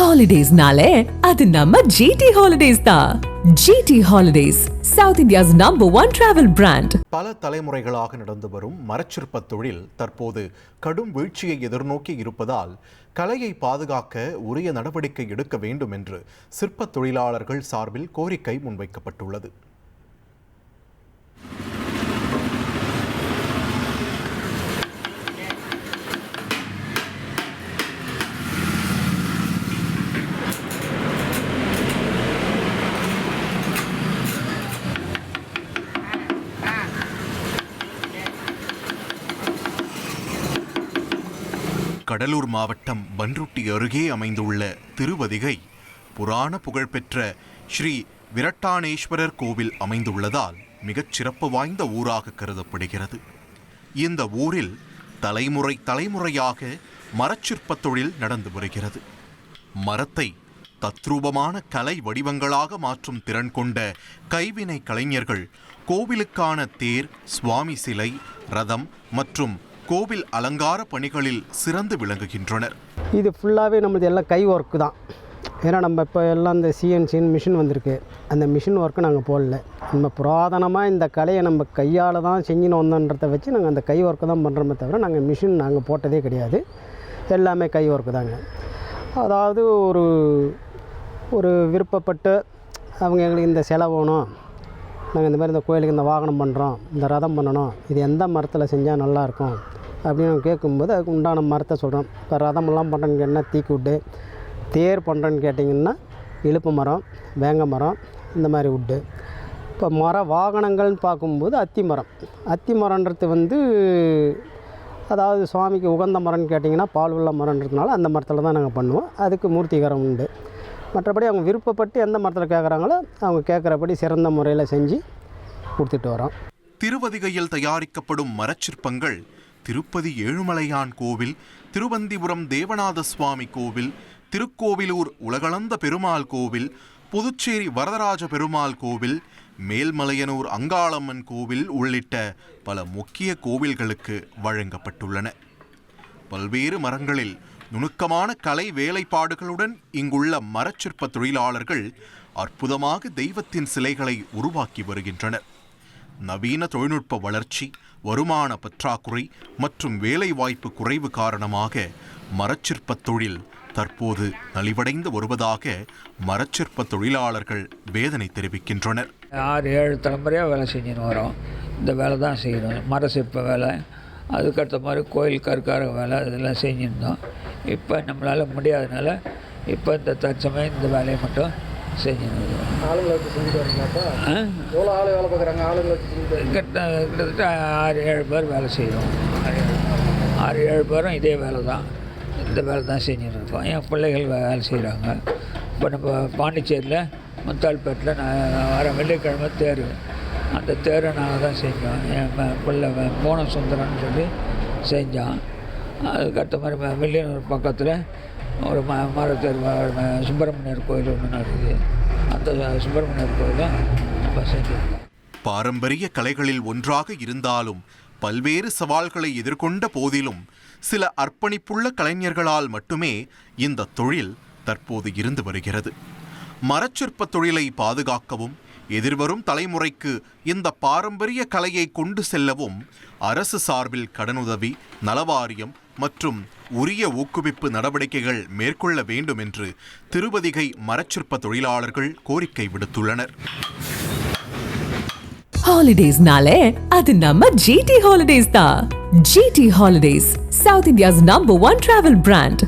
Holidays-nale, அது நம்ம GT Holidays தான். GT Holidays, South India's #1 travel brand. பல தலைமுறைகளாக நடந்து வரும் மரச்சிற்ப தொழில் தற்போது கடும் வீழ்ச்சியை எதிர்நோக்கி இருப்பதால் கலையை பாதுகாக்க உரிய நடவடிக்கை எடுக்க வேண்டும் என்று சிற்ப தொழிலாளர்கள் சார்பில் கோரிக்கை முன்வைக்கப்பட்டுள்ளது. கடலூர் மாவட்டம் பன்ருட்டி அருகே அமைந்துள்ள திருவதிகை புராண புகழ்பெற்ற ஸ்ரீ விரட்டானேஸ்வரர் கோவில் அமைந்துள்ளதால் மிகச் சிறப்பு வாய்ந்த ஊராக கருதப்படுகிறது. இந்த ஊரில் தலைமுறையாக மரச்சிற்ப தொழில் நடந்து வருகிறது. மரத்தை தத்ரூபமான கலை வடிவங்களாக மாற்றும் திறன் கொண்ட கைவினை கலைஞர்கள் கோவிலுக்கான தேர், சுவாமி சிலை, ரதம் மற்றும் கோவில் அலங்கார பணிகளில் சிறந்து விளங்குகின்றனர். இது ஃபுல்லாகவே நம்மளது எல்லாம் கை ஒர்க்கு தான். ஏன்னா நம்ம இப்போ எல்லாம் இந்த சிஎன்சின்னு மிஷின் வந்திருக்கு. அந்த மிஷின் ஒர்க்கு நாங்கள் போடல. நம்ம புராதனமாக இந்த கலையை நம்ம கையால் தான் செஞ்சுன்னு வந்தோன்றதை வச்சு நாங்கள் அந்த கை ஒர்க்கு தான் பண்ணுறோமே தவிர நாங்கள் மிஷின் நாங்கள் போட்டதே கிடையாது. எல்லாமே கை ஒர்க்கு தாங்க. அதாவது ஒரு விருப்பப்பட்டு அவங்க எங்களுக்கு இந்த சிலை வேணும், நாங்கள் இந்த மாதிரி இந்த கோயிலுக்கு இந்த வாகனம் பண்ணுறோம், இந்த ரதம் பண்ணணும், இது எந்த மரத்தில் செஞ்சால் நல்லாயிருக்கும் அப்படின்னு கேட்கும்போது அதுக்கு உண்டான மரத்தை சொல்கிறோம். இப்போ ரதமெல்லாம் பண்ணுறேன்னு கேட்டால் தீக்குட்டு, தேர் பண்ணுறேன்னு கேட்டிங்கன்னா இழுப்பு மரம், வேங்க மரம், இந்த மாதிரி உட்டு. இப்போ வாகனங்கள்னு பார்க்கும்போது அத்தி மரன்றது அதாவது சுவாமிக்கு உகந்த மரம்னு கேட்டிங்கன்னா பால் உள்ள மரன்றதுனால அந்த மரத்தில் தான் நாங்கள் பண்ணுவோம். அதுக்கு மூர்த்திகரம் உண்டு. மற்றபடி அவங்க விருப்பப்பட்டு எந்த மரத்தில் கேட்குறாங்களோ அவங்க கேட்குறபடி சிறந்த முறையில் செஞ்சு கொடுத்துட்டு வரோம். திருவதிகையில் தயாரிக்கப்படும் மரச்சிற்பங்கள் திருப்பதி ஏழுமலையான் கோவில், திருவந்திபுரம் தேவநாத சுவாமி கோவில், திருக்கோவிலூர் உலகளந்த பெருமாள் கோவில், புதுச்சேரி வரதராஜ பெருமாள் கோவில், மேல்மலையனூர் அங்காளம்மன் கோவில் உள்ளிட்ட பல முக்கிய கோவில்களுக்கு வழங்கப்பட்டுள்ளன. பல்வேறு மரங்களில் நுணுக்கமான கலை வேலைப்பாடுகளுடன் இங்குள்ள மரச்சிற்ப தொழிலாளர்கள் அற்புதமாக தெய்வத்தின் சிலைகளை உருவாக்கி வருகின்றனர். நவீன தொழில்நுட்ப வளர்ச்சி, வருமான பற்றாக்குறை மற்றும் வேலைவாய்ப்பு குறைவு காரணமாக மரச்சிற்ப தொழில் தற்போது நலிவடைந்து வருவதாக மரச்சிற்ப தொழிலாளர்கள் வேதனை தெரிவிக்கின்றனர். 6-7 தலைமுறையாக வேலை செஞ்சுன்னு வரோம். இந்த வேலை தான் செய்யணும். மர சிற்ப வேலை, அதுக்கடுத்த மாதிரி கோயில் கற்கார வேலை, இதெல்லாம் செஞ்சுருந்தோம். இப்போ நம்மளால் முடியாதனால இப்போ இந்த தற்சமயம் இந்த வேலையை மட்டும் செஞ்சுன்னு ஆளுங்களை வச்சு செஞ்சுட்டு வரீங்களாப்பா? எவ்வளோ ஆள் வேலை பார்க்குறாங்க? ஆளுங்களை வச்சு செஞ்சுட்டு கிட்டத்தட்ட 6-7 பேர் வேலை செய்கிறோம். 6-7 பேரும் இதே வேலை தான், இந்த வேலை தான் செஞ்சுன்னு இருக்கோம். என் பிள்ளைகள் வேலை செய்கிறாங்க. இப்போ நம்ம பாண்டிச்சேரியில் முத்தால்பேட்டில் வர வெள்ளிக்கிழமை தேர், அந்த தேரை நாங்கள் தான் செஞ்சோம். என் பிள்ளை போன சுந்தரம்னு சொல்லி செஞ்சோம். அதுக்கடுத்த மாதிரி வெள்ளியனூர் பக்கத்தில் ஒரு மரத்தேர் சுப்பிரமணியர் கோயில் ஒன்று நடக்குது. அந்த சுப்பிரமணியர் கோயிலும் நம்ம செஞ்சுருக்கோம். பாரம்பரிய கலைகளில் ஒன்றாக இருந்தாலும் பல்வேறு சவால்களை எதிர்கொண்ட போதிலும் சில அர்ப்பணிப்புள்ள கலைஞர்களால் மட்டுமே இந்த தொழில் தற்போது இருந்து வருகிறது. மரச்சிற்ப தொழிலை பாதுகாக்கவும் எதிர்வரும் தலைமுறைக்கு இந்த பாரம்பரிய கலையை கொண்டு செல்லவும் அரசு சார்பில் கடனுதவி, நலவாரியம் மற்றும் உரிய ஊக்குவிப்பு நடவடிக்கைகள் மேற்கொள்ள வேண்டும் என்று திருவதிகை மரச்சிற்ப தொழிலாளர்கள் கோரிக்கை விடுத்துள்ளனர். Holidays-nale, அது நம்ம GT Holidays தான். GT Holidays, South India's #1 travel brand.